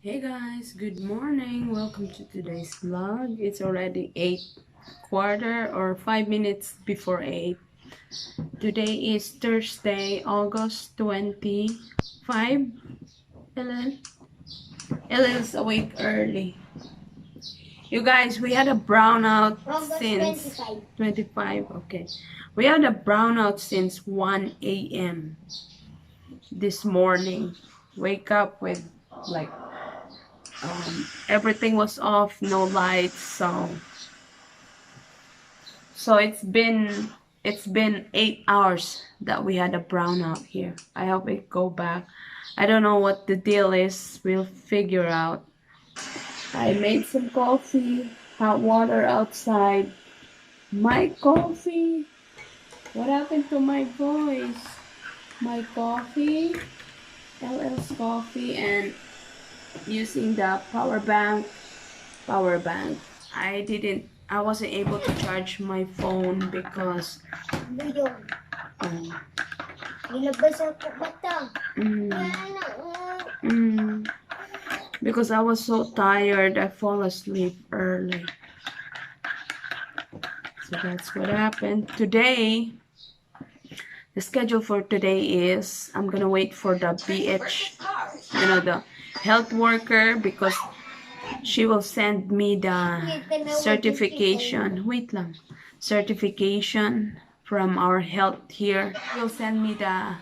Hey guys, good morning. Welcome to today's vlog. It's already 8 quarter or 5 minutes before 8. Today is Thursday, August 25. Ellen is awake early. You guys, we had a brownout since 25. Okay. We had a brownout since 1 a.m. this morning. Wake up with like everything was off, no lights, so it's been 8 hours that we had a brownout here. I hope it go back. I don't know what the deal is. We'll figure out. I made some coffee, hot water outside. My coffee. What happened to my voice? My coffee, LL's coffee, and using the power bank. I wasn't able to charge my phone because um, mm, mm, because I was so tired. I fall asleep early. So that's what happened. Today, the schedule for today is I'm gonna wait for the BH, the health worker, because she will send me the certification. Wait lang. Certification from our health here. She'll send me the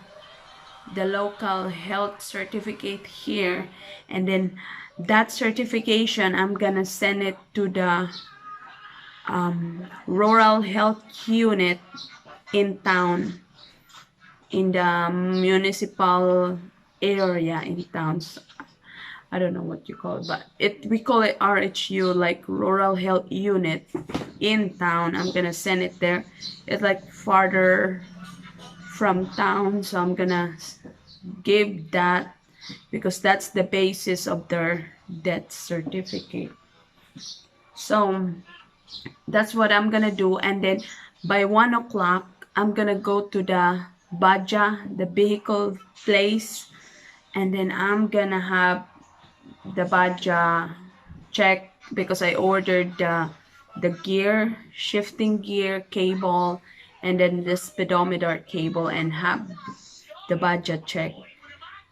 local health certificate here, and then that certification I'm gonna send it to the rural health unit in town, in the municipal area in town. So, I don't know what you call it, but we call it RHU, like rural health unit in town. I'm gonna send it there. It's like farther from town, so I'm gonna give that because that's the basis of their death certificate. So that's what I'm gonna do, and then by 1 o'clock I'm gonna go to the Bajaj, the vehicle place, and then I'm gonna have the Bajaj check because I ordered the gear, shifting gear cable, and then the speedometer cable, and have the Bajaj check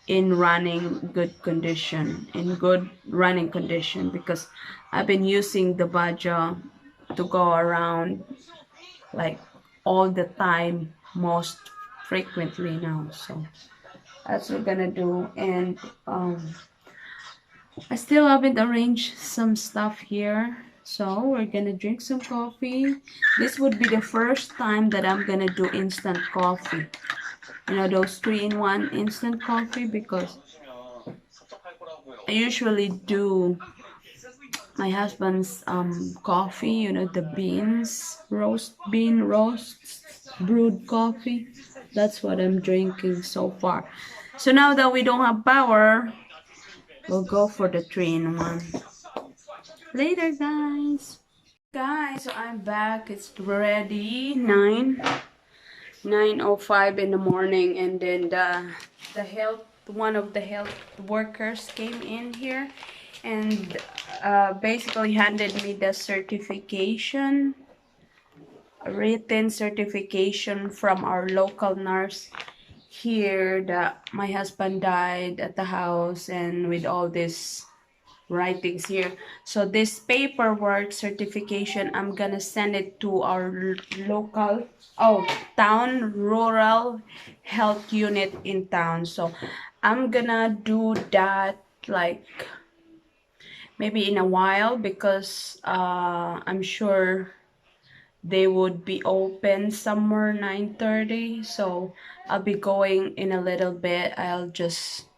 in good running condition, because I've been using the Bajaj to go around like all the time, most frequently now. So that's what we're gonna do. And I still haven't arranged some stuff here, so we're gonna drink some coffee. This would be the first time that I'm gonna do instant coffee, those 3-in-1 instant coffee, because I usually do my husband's coffee, the roast brewed coffee. That's what I'm drinking so far. So now that we don't have power, we'll go for the 3-in-1. Later, guys. So I'm back. It's already 9:05 in the morning, and then one of the health workers came in here and basically handed me the certification, written certification from our local nurse here, that my husband died at the house, and with all this writings here. So this paperwork certification, I'm gonna send it to our local town rural health unit in town. So I'm gonna do that like maybe in a while, because I'm sure they would be open somewhere 9:30. So I'll be going in a little bit. I'll just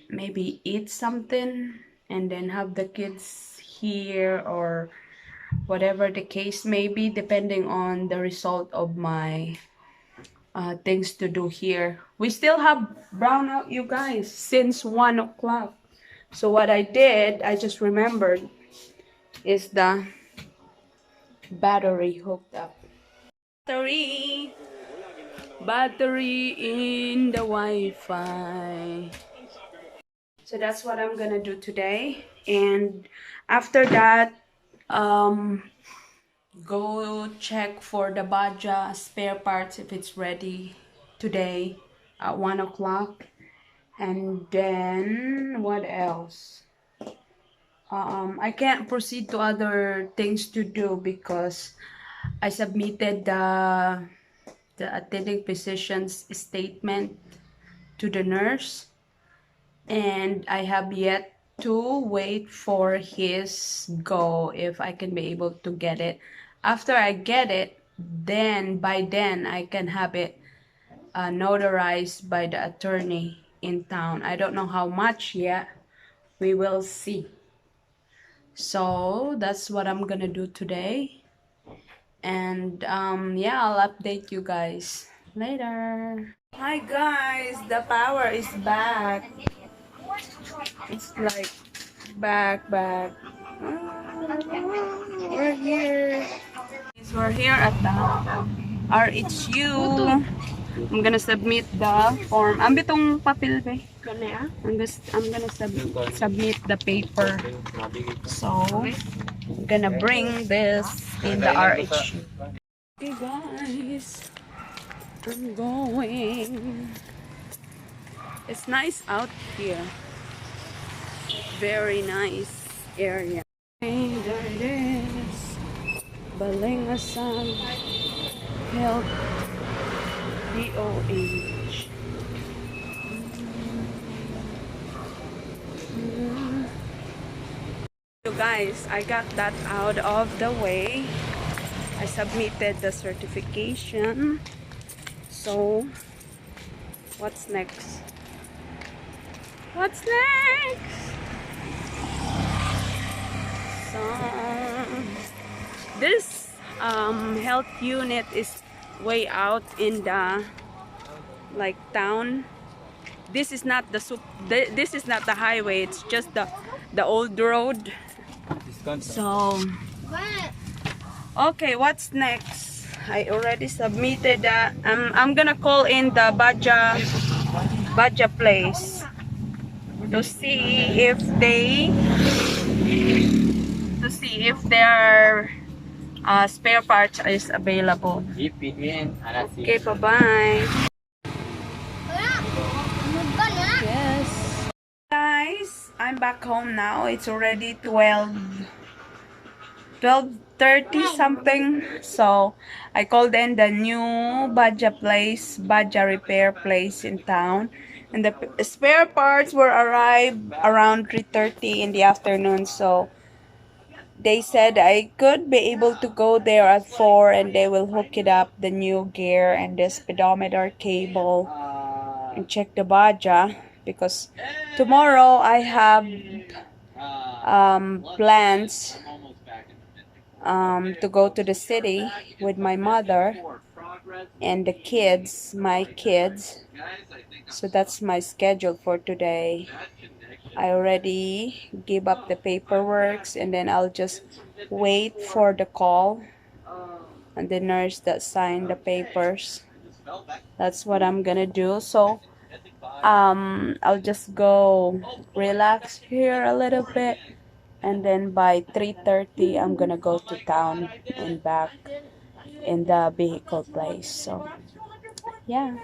maybe eat something and then have the kids here, or whatever the case may be, depending on the result of my things to do here. We still have brownout, you guys, since 1 o'clock. So what I did, I just remembered, is the battery hooked up. Battery in the Wi-Fi. So that's what I'm gonna do today. And after that, go check for the Bajaj spare parts if it's ready today at 1 o'clock. And then what else? I can't proceed to other things to do because I submitted the attending physician's statement to the nurse, and I have yet to wait for his go if I can be able to get it. After I get it, then by then I can have it notarized by the attorney in town. I don't know how much yet. We will see. So that's what I'm gonna do today. And yeah, I'll update you guys later. Hi guys, the power is back. It's like back. We're here. We're here at the RHU. I'm gonna submit the form. Ang bitong papel ba? I'm gonna submit the paper. So, I'm gonna bring this in the RHU. Okay guys, I'm going. It's nice out here. Very nice area. Okay, there it is. Balingasan Health DOH. So guys, I got that out of the way. I submitted the certification. So, what's next? What's next? So, this health unit is way out in the like town. This is not this is not the highway. It's just the old road. So, okay, what's next? I already submitted that. I'm gonna call in the Bajaj place to see if their spare parts is available. Okay, bye-bye. Yes. Guys, I'm back home now. It's already 12:30 something. So I called in the new Bajaj repair place in town. And the spare parts were arrived around 3:30 in the afternoon. So they said I could be able to go there at 4 and they will hook it up, the new gear and the speedometer cable, and check the Bajaj, because tomorrow I have plans to go to the city with my mother and the kids, my kids. So that's my schedule for today. I already gave up the paperwork, and then I'll just wait for the call and the nurse that signed the papers. That's what I'm gonna do. So I'll just go relax here a little bit, and then by 3:30 I'm gonna go to town and back in the vehicle place. So yeah,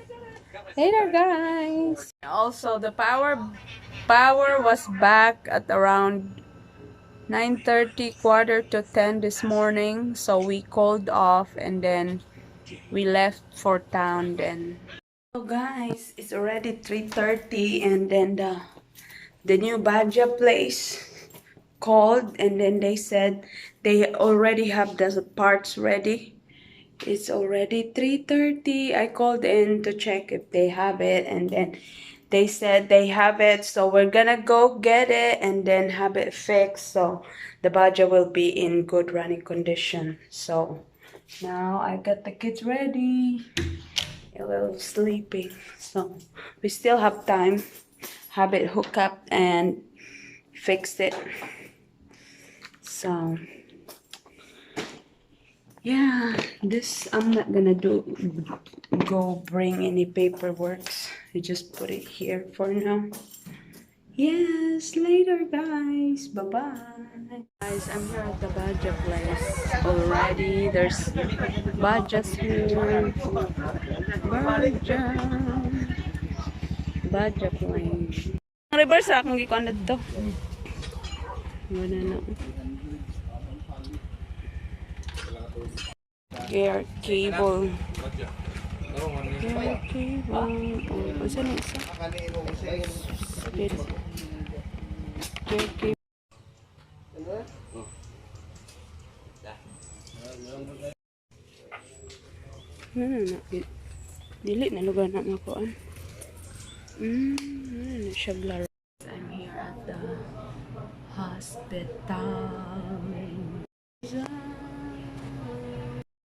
later guys. Also, the power was back at around 9:30, quarter to 10 this morning. So we called off and then we left for town then. So guys, it's already 3:30, and then the new Bajaj place called, and then they said they already have the parts ready. It's already 3:30. I called in to check if they have it, and then they said they have it. So we're gonna go get it and then have it fixed, so the Bajaj will be in good running condition. So now I got the kids ready. A little sleeping, so we still have time. Have it hook up and fix it. So yeah, this I'm not gonna go bring any paperwork. I just put it here for now. Yes, later guys. Bye-bye. Guys, I'm here at the Bajaj place already. There's Bajaj here. Bajaj place. Reverse akong gikuan dito. Wala na. Air cable. Air cable. Oh, saan na isa? Air cable. Dili na lugar na makuan. Siya blur. I'm here at the hospital.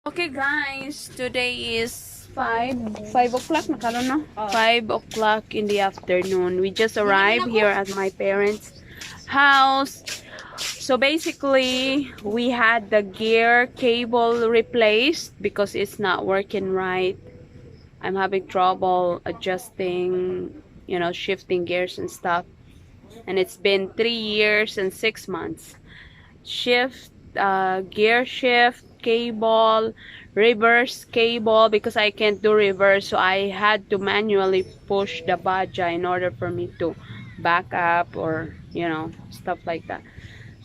Okay guys, today is 5 o'clock na karon no? 5 o'clock in the afternoon. We just arrived here at my parents' house. So basically, we had the gear cable replaced because it's not working right. I'm having trouble adjusting, you know, shifting gears and stuff. And it's been 3 years and 6 months. Gear shift, cable, reverse cable, because I can't do reverse, so I had to manually push the Bajaj in order for me to back up or, you know, stuff like that.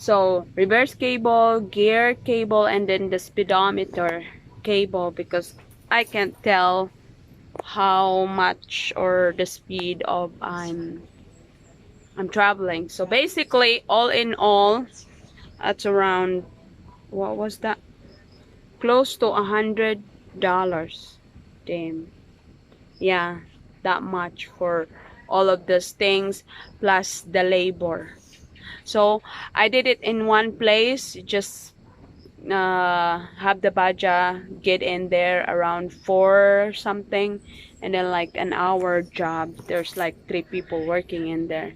So reverse cable, gear cable, and then the speedometer cable, because I can't tell how much or the speed of I'm traveling. So basically, all in all, that's around, what was that? Close to $100. Damn. Yeah, that much for all of those things plus the labor. So I did it in one place, just have the Bajaj get in there around 4 something, and then like an hour job, there's like 3 people working in there.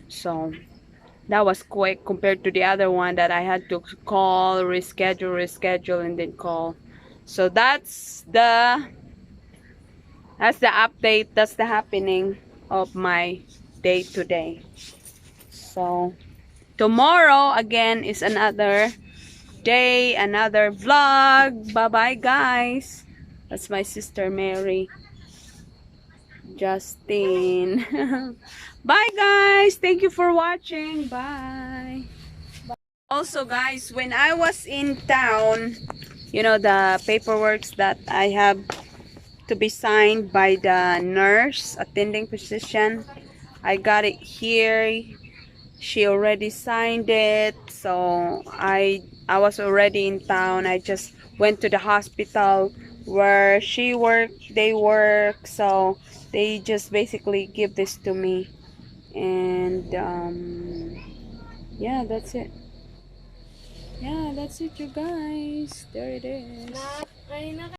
So that was quick compared to the other one that I had to call, reschedule, and then call. So that's the update, that's the happening of my day today. So tomorrow again is another day, another vlog. Bye bye guys. That's my sister Mary, Justine. Bye guys, thank you for watching. Bye. Also guys, when I was in town, you know, the paperwork that I have to be signed by the nurse attending physician, I got it here. She already signed it. So I was already in town. I just went to the hospital where she worked, they work, so they just basically give this to me. And yeah, that's it. Yeah, that's it, you guys. There it is.